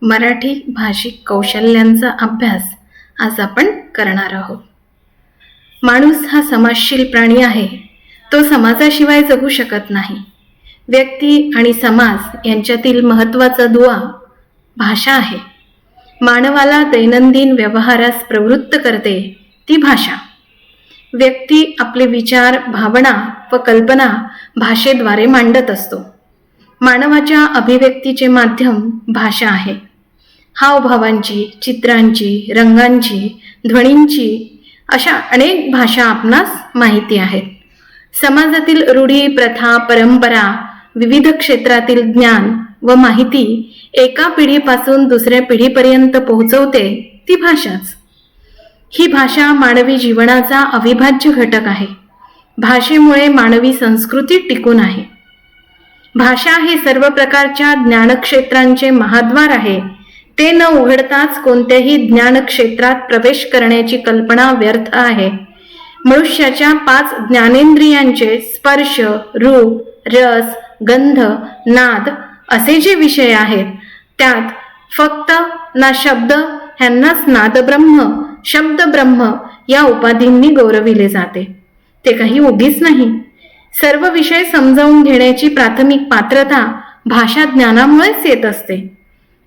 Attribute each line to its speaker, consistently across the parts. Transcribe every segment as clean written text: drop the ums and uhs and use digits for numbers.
Speaker 1: मराठी भाषिक कौशल्यांचा अभ्यास आज आपण करणार आहोत. माणूस हा समाजशील प्राणी आहे. तो समाजाशिवाय जगू शकत नाही. व्यक्ती आणि समाज यांच्यातील महत्त्वाचा दुवा भाषा आहे. मानवाला दैनंदिन व्यवहारास प्रवृत्त करते ती भाषा. व्यक्ती आपले विचार, भावना व कल्पना भाषेद्वारे मांडत असतो. मानवाच्या अभिव्यक्तीचे माध्यम भाषा आहे. हावभावांची, चित्रांची, रंगांची, ध्वनींची अशा अनेक भाषा आपणास माहिती आहेत. समाजातील रूढी, प्रथा, परंपरा, विविध क्षेत्रातील ज्ञान व माहिती एका पिढीपासून दुसऱ्या पिढीपर्यंत पोहोचवते ती भाषाच. ही भाषा मानवी जीवनाचा अविभाज्य घटक आहे. भाषेमुळे मानवी संस्कृती टिकून आहे. भाषा हे सर्व प्रकारच्या ज्ञानक्षेत्रांचे महाद्वार आहे. ते न उघडताच कोणत्याही ज्ञानक्षेत्रात प्रवेश करण्याची कल्पना व्यर्थ आहे. मनुष्याच्या 5 ज्ञानेंद्रियांचे स्पर्श, रूप, रस, गंध, नाद असे जे विषय आहेत, त्यात फक्त ना शब्द ह्यांनाच नादब्रह्म, शब्दब्रह्म या उपाधींनी गौरविले जाते. ते काही उगीच नाही. सर्व विषय समजावून घेण्याची प्राथमिक पात्रता भाषा ज्ञानामुळेच येत असते.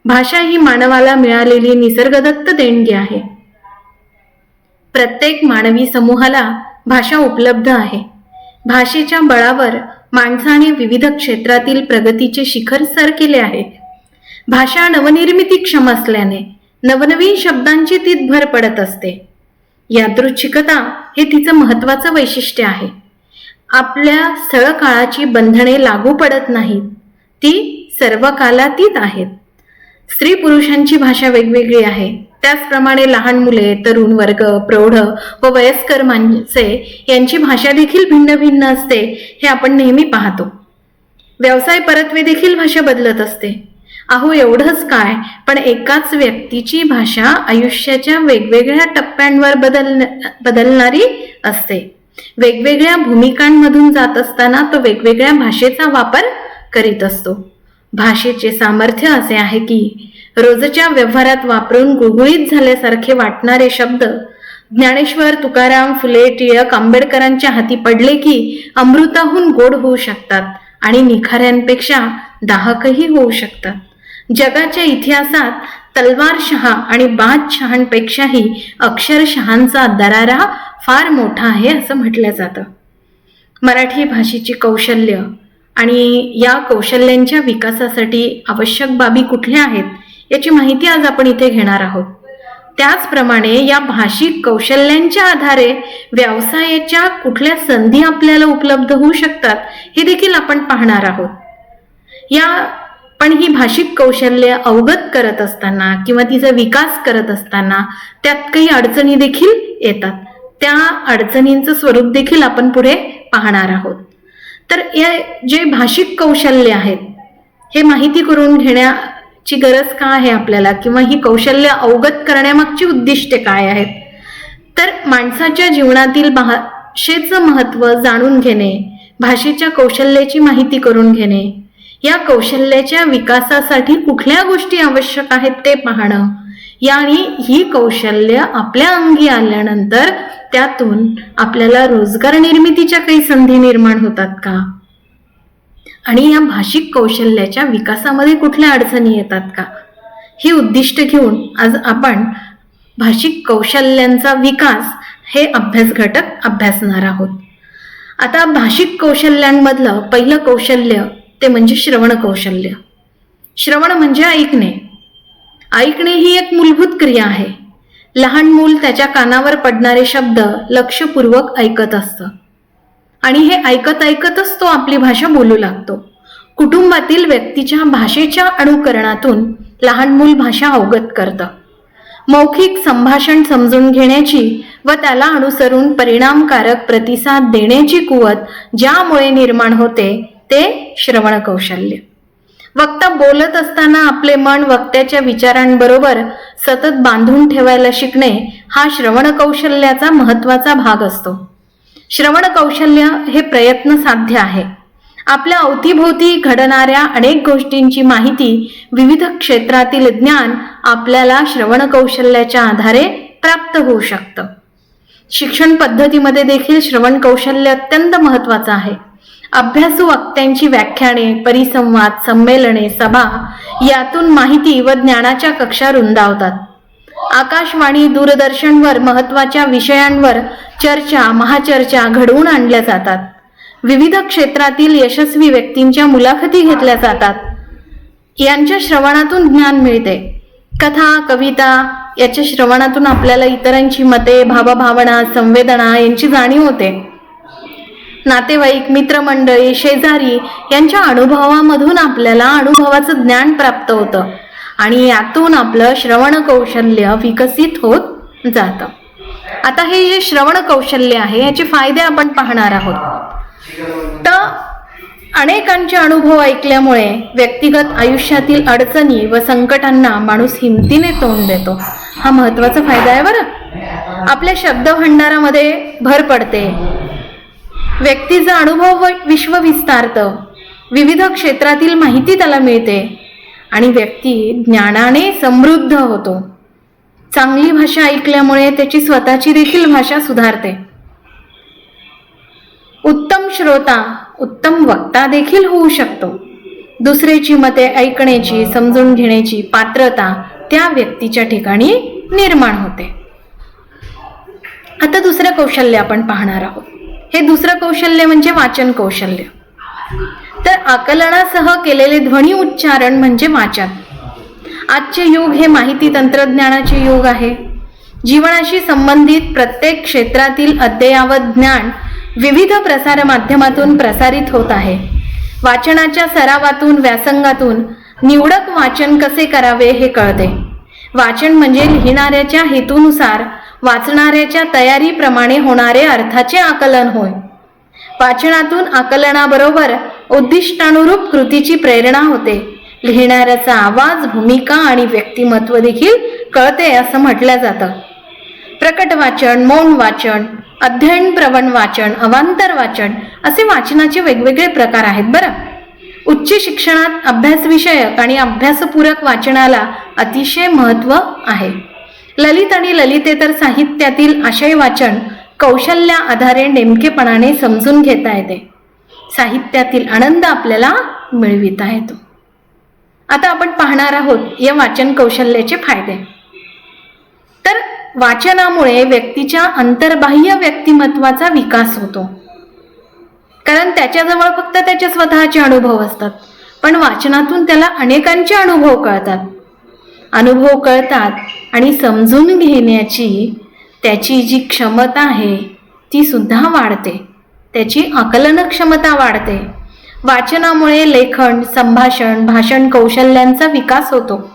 Speaker 1: भाषा ही मानवाला मिळालेली निसर्गदत्त देणगी आहे. प्रत्येक मानवी समूहाला भाषा उपलब्ध आहे. भाषेच्या बळावर माणसाने विविध क्षेत्रातील प्रगतीचे शिखर सर केले आहे. भाषा नवनिर्मितीक्षम असल्याने नवनवीन शब्दांची तीत भर पडत असते. यादृच्छिकता हे तिचं महत्त्वाचं वैशिष्ट्य आहे. आपल्या स्थळ काळाची बंधने लागू पडत नाहीत. ती सर्व कालातीत आहेत. स्त्री पुरुषांची भाषा वेगवेगळी आहे. त्याचप्रमाणे लहान मुले, तरुण वर्ग, प्रौढ व वयस्कर माणसे यांची भाषा देखील भिन्न भिन्न असते हे आपण नेहमी पाहतो. व्यवसाय परत्वे देखील भाषा बदलत असते. अहो एवढंच काय, पण एकाच व्यक्तीची भाषा आयुष्याच्या वेगवेगळ्या टप्प्यांवर बदलणारी असते. वेगवेगळ्या भूमिकांमधून जात असताना तो वेगवेगळ्या भाषेचा वापर करीत असतो. भाषेचे सामर्थ्य असे आहे की रोजच्या व्यवहारात वापरून गुळगुळीत झाल्यासारखे वाटणारे शब्द ज्ञानेश्वर, तुकाराम, फुले, टिळक, आंबेडकरांच्या हाती पडले की अमृताहून गोड होऊ शकतात आणि निखाऱ्यांपेक्षा दाहकही होऊ शकतात. जगाच्या इतिहासात तलवारशहा आणि बादशहांपेक्षाही अक्षरशहांचा दरारा फार मोठा आहे असं म्हटलं जातं. मराठी भाषेची कौशल्य आणि या कौशल्यांच्या विकासासाठी आवश्यक बाबी कुठल्या आहेत याची माहिती आज आपण इथे घेणार आहोत. त्याचप्रमाणे या भाषिक कौशल्यांच्या आधारे व्यवसायाच्या कुठल्या संधी आपल्याला उपलब्ध होऊ शकतात हे देखील आपण पाहणार आहोत. पण ही भाषिक कौशल्य अवगत करत असताना किंवा तिचा विकास करत असताना त्यात काही अडचणी देखील येतात. त्या अडचणींचं स्वरूप देखील आपण पुढे पाहणार आहोत. तर या जे भाषिक कौशल्य आहेत हे माहिती करून घेण्याची गरज का आहे आपल्याला, किंवा ही कौशल्य अवगत करण्यामागची उद्दिष्टे काय आहेत, तर माणसाच्या जीवनातील भाषेचं महत्त्व जाणून घेणे, भाषेच्या कौशल्याची माहिती करून घेणे, या कौशल्याच्या विकासासाठी कुठल्या गोष्टी आवश्यक आहेत ते पाहणं, आणि ही कौशल्य आपल्या अंगी आल्यानंतर त्यातून आपल्याला रोजगार निर्मितीच्या काही संधी निर्माण होतात का, आणि या भाषिक कौशल्याच्या विकासामध्ये कुठल्या अडचणी येतात का, ही उद्दिष्ट घेऊन आज आपण भाषिक कौशल्यांचा विकास हे अभ्यास घटक अभ्यासणार आहोत. आता भाषिक कौशल्यांमधलं पहिलं कौशल्य ते म्हणजे श्रवण कौशल्य. श्रवण म्हणजे ऐकणे. ऐकणे ही एक मूलभूत क्रिया आहे. लहान मूल त्याच्या कानावर पडणारे शब्द लक्षपूर्वक ऐकत असतं आणि हे ऐकत ऐकतच तो आपली भाषा बोलू लागतो. कुटुंबातील व्यक्तीच्या भाषेच्या अनुकरणातून लहान मूल भाषा अवगत करतं. मौखिक संभाषण समजून घेण्याची व त्याला अनुसरून परिणामकारक प्रतिसाद देण्याची कुवत ज्यामुळे निर्माण होते ते श्रवण कौशल्य. वक्ता बोलत असताना आपले मन वक्त्याच्या विचारांबरोबर सतत बांधून ठेवायला शिकणे हा श्रवण कौशल्याचा महत्त्वाचा भाग असतो. श्रवण कौशल्य हे प्रयत्न साध्य आहे. आपल्या अवतीभोवती घडणाऱ्या अनेक गोष्टींची माहिती, विविध क्षेत्रातील ज्ञान आपल्याला श्रवण कौशल्याच्या आधारे प्राप्त होऊ शकतं. शिक्षण पद्धतीमध्ये देखील श्रवण कौशल्य अत्यंत महत्त्वाचं आहे. अभ्यासू वक्त्यांची व्याख्याने, परिसंवाद, संमेलने, सभा यातून माहिती व ज्ञानाच्या कक्षा रुंदावतात. आकाशवाणी, दूरदर्शनवर महत्त्वाच्या विषयांवर चर्चा, महाचर्चा घडवून आणल्या जातात. विविध क्षेत्रातील यशस्वी व्यक्तींच्या मुलाखती घेतल्या जातात. यांच्या श्रवणातून ज्ञान मिळते. कथा, कविता याच्या श्रवणातून आपल्याला इतरांची मते, भावभावना, संवेदना यांची जाणीव होते. नातेवाईक, मित्रमंडळी, शेजारी यांच्या अनुभवामधून आपल्याला अनुभवाचं ज्ञान प्राप्त होतं आणि यातून आपलं श्रवण कौशल्य विकसित होत जातं. आता हे जे श्रवण कौशल्य आहे याचे फायदे आपण पाहणार आहोत. तर अनेकांचे अनुभव ऐकल्यामुळे व्यक्तिगत आयुष्यातील अडचणी व संकटांना माणूस हिमतीने तोंड देतो. हा महत्त्वाचा फायदा आहे बरं. आपल्या शब्द भंडारामध्ये भर पडते. व्यक्तीचा अनुभव विश्व विस्तारतं. विविध क्षेत्रातील माहिती त्याला मिळते आणि व्यक्ती ज्ञानाने समृद्ध होतो. चांगली भाषा ऐकल्यामुळे त्याची स्वतःची देखील भाषा सुधारते. उत्तम श्रोता, उत्तम वक्ता देखील होऊ शकतो. दुसऱ्याची मते ऐकण्याची, समजून घेण्याची पात्रता त्या व्यक्तीच्या ठिकाणी निर्माण होते. आता दुसरं कौशल्य आपण पाहणार आहोत. हे दुसरं कौशल्य म्हणजे वाचन कौशल्य. तर आकलनासह केलेले ध्वनी उच्चारण म्हणजे वाचन. आजचे युग हे माहिती तंत्रज्ञानाचे युग आहे. जीवनाशी संबंधित प्रत्येक क्षेत्रातील अद्ययावत ज्ञान विविध प्रसार माध्यमातून प्रसारित होत आहे. वाचनाच्या सरावातून, व्यासंगातून निवडक वाचन कसे करावे हे कळते. वाचन म्हणजे लिहिणाऱ्याच्या हेतूनुसार वाचणाऱ्याच्या तयारीप्रमाणे होणारे अर्थाचे आकलन होय. वाचनातून आकलनाबरोबर उद्दिष्टानुरूप कृतीची प्रेरणा होते. लिहिणाऱ्याचा आवाज, भूमिका आणि व्यक्तिमत्व देखील कळते असं म्हटलं जातं. प्रकट वाचन, मौन वाचन, अध्ययन प्रवण वाचन, अवांतर वाचन असे वाचनाचे वेगवेगळे प्रकार आहेत बरं. उच्च शिक्षणात अभ्यासविषयक आणि अभ्यासपूरक वाचनाला अतिशय महत्त्व आहे. ललित आणि ललितेतर साहित्यातील आशय वाचन कौशल्या आधारे नेमकेपणाने समजून घेता येते. साहित्यातील आनंद आपल्याला मिळविता येतो. आता आपण पाहणार आहोत या वाचन कौशल्याचे फायदे. तर वाचनामुळे व्यक्तीच्या अंतर्बाह्य व्यक्तिमत्वाचा विकास होतो. कारण त्याच्याजवळ फक्त त्याचे स्वतःचे अनुभव असतात, पण वाचनातून त्याला अनेकांचे अनुभव कळतात आणि समजून घेण्याची त्याची जी क्षमता आहे ती सुद्धा वाढते. त्याची आकलन क्षमता वाढते. वाचनामुळे लेखन, संभाषण, भाषण कौशल्यांचा विकास होतो.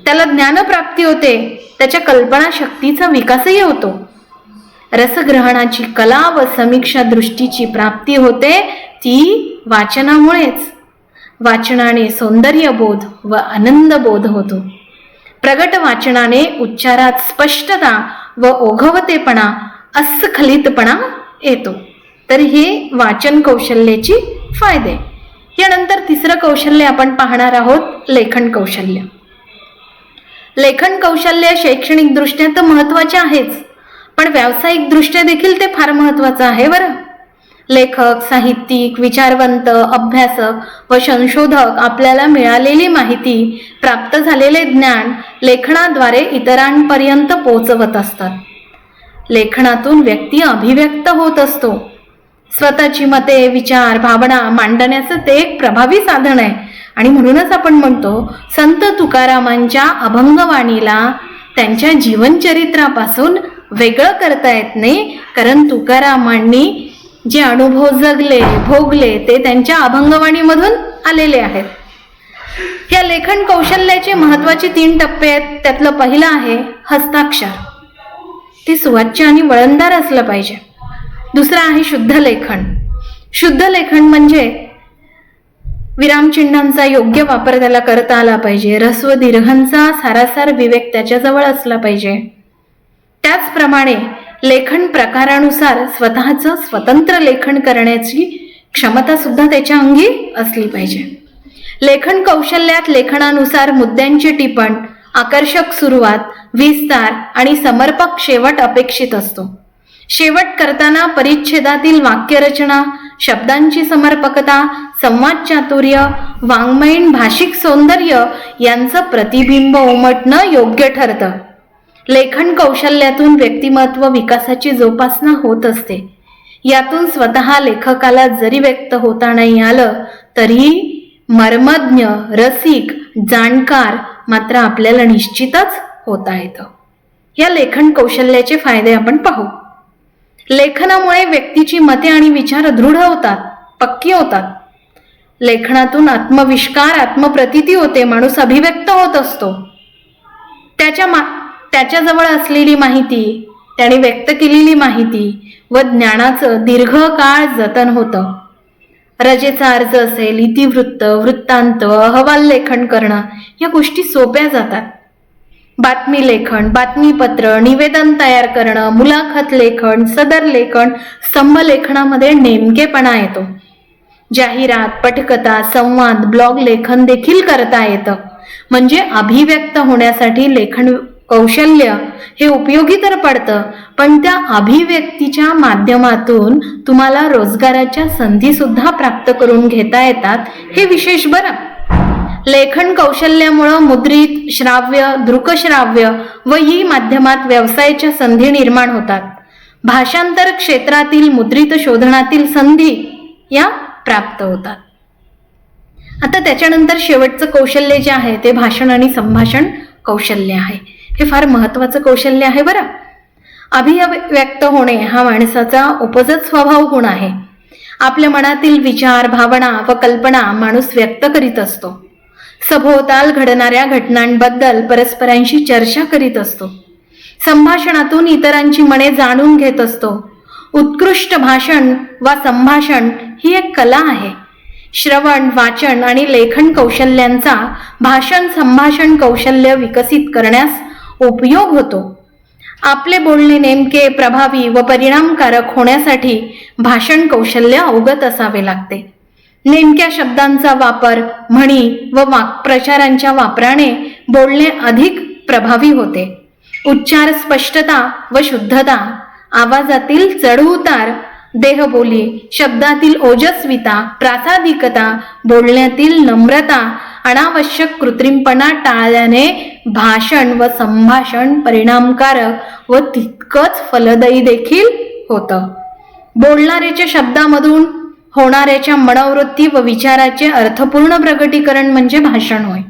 Speaker 1: त्याला ज्ञानप्राप्ती होते. त्याच्या कल्पनाशक्तीचा विकासही होतो. रसग्रहणाची कला व समीक्षा दृष्टीची प्राप्ती होते ती वाचनामुळेच. वाचनाने सौंदर्यबोध व आनंदबोध होतो. प्रगट वाचनाने उच्चारात स्पष्टता व ओघवतेपणा, अस्खलितपणा येतो. तर हे वाचन कौशल्याची फायदे. यानंतर तिसरं कौशल्य आपण पाहणार आहोत, लेखन कौशल्य. लेखन कौशल्य शैक्षणिक दृष्ट्या तर महत्त्वाचे आहेच, पण व्यावसायिक दृष्ट्या देखील ते फार महत्त्वाचं आहे बरं. लेखक, साहित्यिक, विचारवंत, अभ्यासक व संशोधक आपल्याला मिळालेली माहिती, प्राप्त झालेले ज्ञान लेखनाद्वारे इतरांपर्यंत पोहोचवत असतात. लेखनातून व्यक्ती अभिव्यक्त होत असतो. स्वतःची मते, विचार, भावना मांडण्याचं ते एक प्रभावी साधन आहे. आणि म्हणूनच आपण म्हणतो संत तुकारामांच्या अभंगवाणीला त्यांच्या जीवनचरित्रापासून वेगळं करता येत नाही, कारण तुकारामांनी जे अनुभव जगले, भोगले ते त्यांच्या अभंगवाणीमधून आलेले आहेत. या लेखन कौशल्याचे महत्त्वाचे 3 टप्पे आहेत. त्यातलं पहिलं आहे हस्ताक्षर. ते सुवाच्य आणि वळणदार असलं पाहिजे. दुसरं आहे शुद्ध लेखन. शुद्ध लेखन म्हणजे विरामचिन्हांचा योग्य वापर त्याला करता आला पाहिजे. ऱ्हस्व दीर्घांचा सारासार विवेक त्याच्याजवळ असला पाहिजे. त्याचप्रमाणे लेखन प्रकारानुसार स्वतःचं स्वतंत्र लेखन करण्याची क्षमता सुद्धा त्याच्या अंगी असली पाहिजे. लेखन कौशल्यात लेखनानुसार मुद्द्यांचे टिपण, आकर्षक सुरुवात, विस्तार आणि समर्पक शेवट अपेक्षित असतो. शेवट करताना परिच्छेदातील वाक्यरचना, शब्दांची समर्पकता, संवाद चातुर्य, वाङ्मयीन भाषिक सौंदर्य यांचं प्रतिबिंब उमटणं योग्य ठरतं. लेखन कौशल्यातून व्यक्तिमत्व विकासाची जोपासना होत असते. यातून स्वतः लेखकाला जरी व्यक्त होता नाही आलं तरीही मर्मज्ञ, रसिक, जाणकार मात्र आपल्याला निश्चितच होता येतं. या लेखन कौशल्याचे फायदे आपण पाहू. लेखनामुळे व्यक्तीची मते आणि विचार दृढ होतात, पक्की होतात. लेखनातून आत्मप्रतीती होते. माणूस अभिव्यक्त होत असतो. त्याच्याजवळ असलेली माहिती, त्याने व्यक्त केलेली माहिती व ज्ञानाचं दीर्घकाळ जतन होतं. रजेचा अर्ज असेल, इतिवृत्त, वृत्तांत, अहवाल लेखन करणं या गोष्टी सोप्या जातात. बातमी लेखन, बातमीपत्र, निवेदन तयार करणं, मुलाखत लेखन, सदर लेखन, स्तंभ लेखनामध्ये नेमकेपणा येतो. जाहिरात, पटकथा, संवाद, ब्लॉग लेखन देखील करता येतं. म्हणजे अभिव्यक्त होण्यासाठी लेखन कौशल्य हे उपयोगी तर पडतं, पण त्या अभिव्यक्तीच्या माध्यमातून तुम्हाला रोजगाराच्या संधी सुद्धा प्राप्त करून घेता येतात. हे विशेष बरं. लेखन कौशल्यामुळं मुद्रित, श्राव्य, दृकश्राव्य व ही माध्यमात व्यवसायाच्या संधी निर्माण होतात. भाषांतर क्षेत्रातील मुद्रित शोधनातील संधी या प्राप्त होतात. आता त्याच्यानंतर शेवटचं कौशल्य जे आहे ते भाषण आणि संभाषण कौशल्य आहे. हे फार महत्वाचं कौशल्य आहे बरं. अभिव्यक्त होणे हा माणसाचा उपजत स्वभाव गुण आहे. आपल्या मनातील विचार, भावना व कल्पना माणूस व्यक्त करीत असतो. सभोवताल घडणाऱ्या घटनांबद्दल परस्परांशी चर्चा करीत असतो. संभाषणातून इतरांची मने जाणून घेत असतो. उत्कृष्ट भाषण वा संभाषण ही एक कला आहे. श्रवण, वाचन आणि लेखन कौशल्यांचा भाषण संभाषण कौशल्य विकसित करण्यास उपयोग होतो. आपले बोलणे नेमके, प्रभावी व परिणामकारक होण्यासाठी भाषण कौशल्य अवगत असावे लागते. नेमक्या शब्दांचा वापर, म्हणी व वाक्प्रचारांच्या वापराने बोलणे अधिक प्रभावी होते. उच्चार स्पष्टता व शुद्धता, आवाजातील चढउतार, देहबोली, शब्दातील ओजस्विता, प्रासादिकता, बोलण्यातील नम्रता, अनावश्यक कृत्रिमपणा टाळल्याने भाषण व संभाषण परिणामकारक व तितकंच फलदायी देखील होतं. बोलणाऱ्याच्या शब्दामधून होणाऱ्याच्या मनोवृत्ती व विचाराचे अर्थपूर्ण प्रकटीकरण म्हणजे भाषण होय.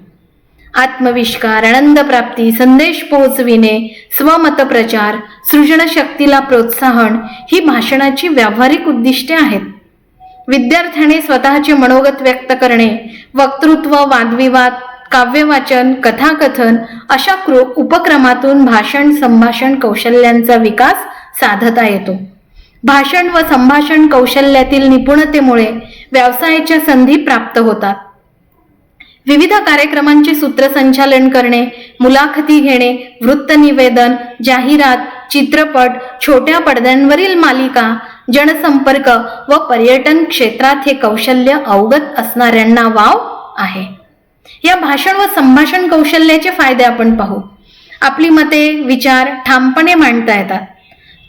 Speaker 1: आत्मविष्कार, आनंदप्राप्ती, संदेश पोहोचविणे, स्वमत प्रचार, सृजनशक्तीला प्रोत्साहन ही भाषणाची व्यावहारिक उद्दिष्टे आहेत. विद्यार्थ्याने स्वतःचे मनोगत व्यक्त करणे, वक्तृत्व, वादविवाद, काव्यवाचन, कथाकथन अशा उपक्रमातून भाषण संभाषण कौशल्यांचा विकास साधता येतो. भाषण व संभाषण कौशल्यातील निपुणतेमुळे व्यवसायाच्या संधी प्राप्त होतात. विविध कार्यक्रमांचे सूत्रसंचालन करणे, मुलाखती घेणे, वृत्तनिवेदन, जाहिरात, चित्रपट, छोट्या पडद्यांवरील मालिका, जनसंपर्क व पर्यटन क्षेत्रात हे कौशल्य अवगत असणाऱ्यांना वाव आहे. या भाषण व संभाषण कौशल्याचे फायदे आपण पाहू. आपली मते, विचार ठामपणे मांडता येतात.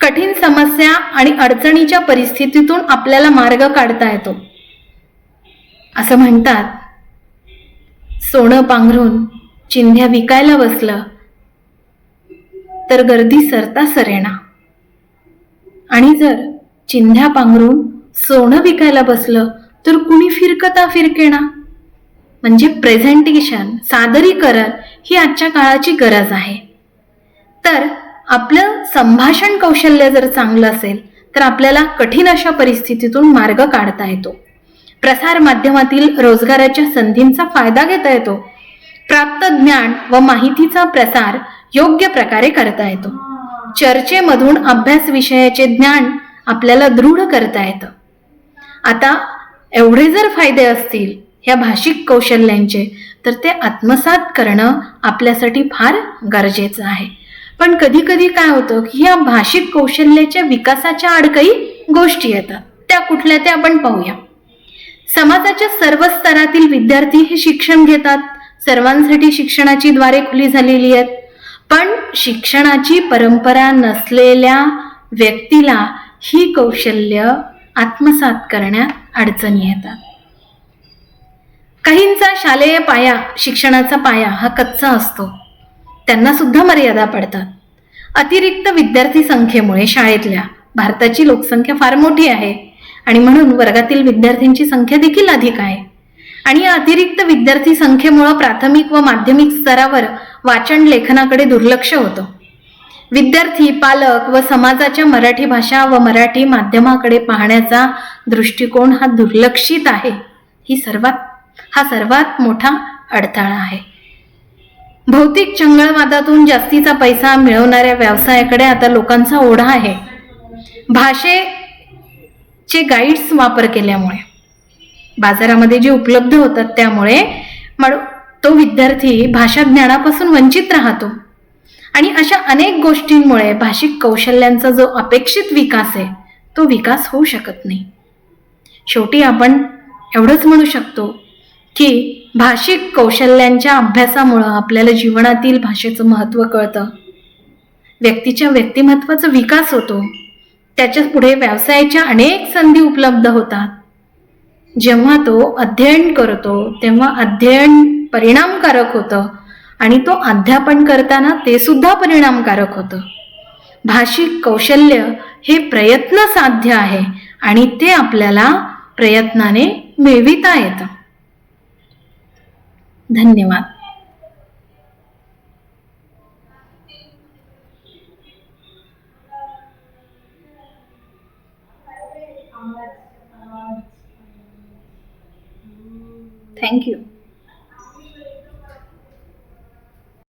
Speaker 1: कठीण समस्या आणि अडचणीच्या परिस्थितीतून आपल्याला मार्ग काढता येतो. असं म्हणतात, सोनं पांघरून चिंध्या विकायला बसलं तर गर्दी सरता सरेना, आणि जर चिंध्या पांघरून सोनं विकायला बसलं तर कुणी फिरकता फिरकेना. म्हणजे प्रेझेंटेशन, सादरीकरण ही आजच्या काळाची गरज आहे. तर आपलं संभाषण कौशल्य जर चांगलं असेल तर आपल्याला कठीण अशा परिस्थितीतून मार्ग काढता येतो. प्रसार माध्यमातील रोजगाराच्या संधींचा फायदा घेता येतो. प्राप्त ज्ञान व माहितीचा प्रसार योग्य प्रकारे करता येतो. चर्चेमधून अभ्यास विषयाचे ज्ञान आपल्याला दृढ करता येतं. आता एवढे जर फायदे असतील या भाषिक कौशल्यांचे तर ते आत्मसात करणं आपल्यासाठी फार गरजेचं आहे. पण कधी कधी काय होतं की या भाषिक कौशल्याच्या विकासाच्या आड काही गोष्टी येतात. त्या कुठल्या ते आपण पाहूया. समाजाच्या सर्व स्तरातील विद्यार्थी हे शिक्षण घेतात. सर्वांसाठी शिक्षणाची द्वारे खुली झालेली आहेत. पण शिक्षणाची परंपरा नसलेल्या व्यक्तीला ही कौशल्य आत्मसात करण्यात अडचणी येतात. काहींचा शालेय पाया, शिक्षणाचा पाया हा कच्चा असतो. त्यांना सुद्धा मर्यादा पडतात. अतिरिक्त विद्यार्थी संख्येमुळे शाळेतल्या, भारताची लोकसंख्या फार मोठी आहे आणि म्हणून वर्गातील विद्यार्थ्यांची संख्या देखील अधिक आहे. आणि या अतिरिक्त विद्यार्थी संख्येमुळे प्राथमिक व माध्यमिक स्तरावर वाचन लेखनाकडे दुर्लक्ष होतं. विद्यार्थी, पालक व समाजाच्या मराठी भाषा व मराठी माध्यमाकडे पाहण्याचा दृष्टिकोन हा दुर्लक्षित आहे. हा सर्वात मोठा अडथळा आहे. भौतिक चंगळवादातून जास्तीचा पैसा मिळवणाऱ्या व्यवसायाकडे आता लोकांचा ओढा आहे. भाषेचे गाईड्स वापर केल्यामुळे, बाजारामध्ये जे उपलब्ध होतात त्यामुळे तो विद्यार्थी भाषा ज्ञानापासून वंचित राहतो. आणि अशा अनेक गोष्टींमुळे भाषिक कौशल्यांचा जो अपेक्षित विकास आहे तो विकास होऊ शकत नाही. शेवटी आपण एवढंच म्हणू शकतो की भाषिक कौशल्यांच्या अभ्यासामुळं आपल्याला जीवनातील भाषेचं महत्त्व कळतं. व्यक्तीच्या व्यक्तिमत्वाचा विकास होतो. त्याच्या पुढे व्यवसायाच्या अनेक संधी उपलब्ध होतात. जेव्हा तो अध्ययन करतो तेव्हा अध्ययन परिणामकारक होतं आणि तो अध्यापन करताना ते सुद्धा परिणामकारक होतं. भाषिक कौशल्य हे प्रयत्न साध्य आहे आणि ते आपल्याला प्रयत्नाने मिळविता येतं. धन्यवाद. Thank you.